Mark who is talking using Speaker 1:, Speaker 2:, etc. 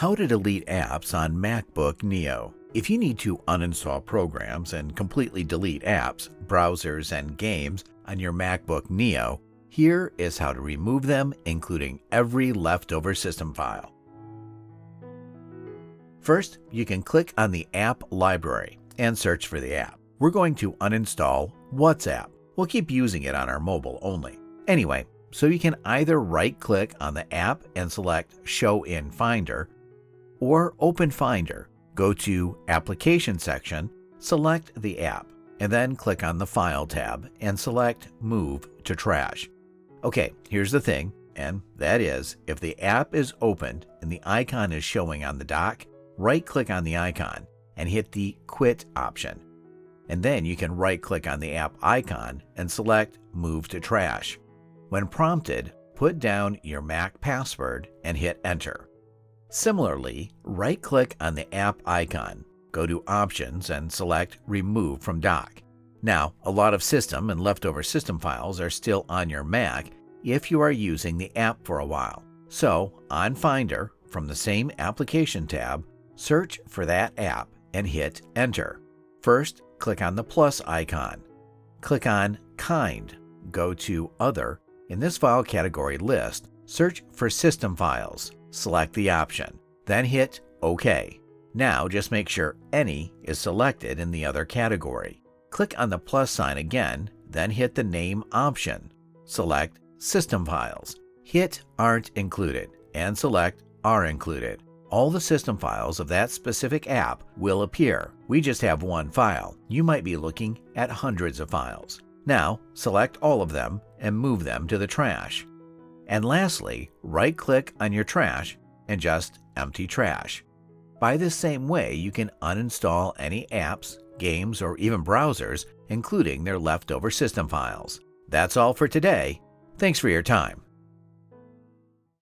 Speaker 1: How to delete apps on MacBook Neo. If you need to uninstall programs and completely delete apps, browsers, and games on your MacBook Neo, here is how to remove them, including every leftover system file. First, you can click on the App Library and search for the app. We're going to uninstall WhatsApp. We'll keep using it on our mobile only. Anyway, so you can either right-click on the app and select Show in Finder, or open Finder. Go to Application section, select the app, and then click on the File tab and select Move to Trash. Okay, here's the thing, and that is, if the app is opened and the icon is showing on the dock, right-click on the icon and hit the Quit option. And then you can right-click on the app icon and select Move to Trash. When prompted, put down your Mac password and hit Enter. Similarly, right-click on the app icon, go to Options and select Remove from Dock. Now, a lot of system and leftover system files are still on your Mac if you are using the app for a while. So, on Finder, from the same Application tab, search for that app and hit Enter. First, click on the plus icon. Click on Kind, go to Other. In this file category list, search for System Files. Select the option, then hit OK. Now just make sure Any is selected in the other category. Click on the plus sign again, then hit the Name option. Select System Files. Hit Aren't Included and select Are Included. All the system files of that specific app will appear. We just have one file. You might be looking at hundreds of files. Now select all of them and move them to the trash. And lastly, right-click on your trash and just empty trash. By this same way, you can uninstall any apps, games, or even browsers, including their leftover system files. That's all for today. Thanks for your time.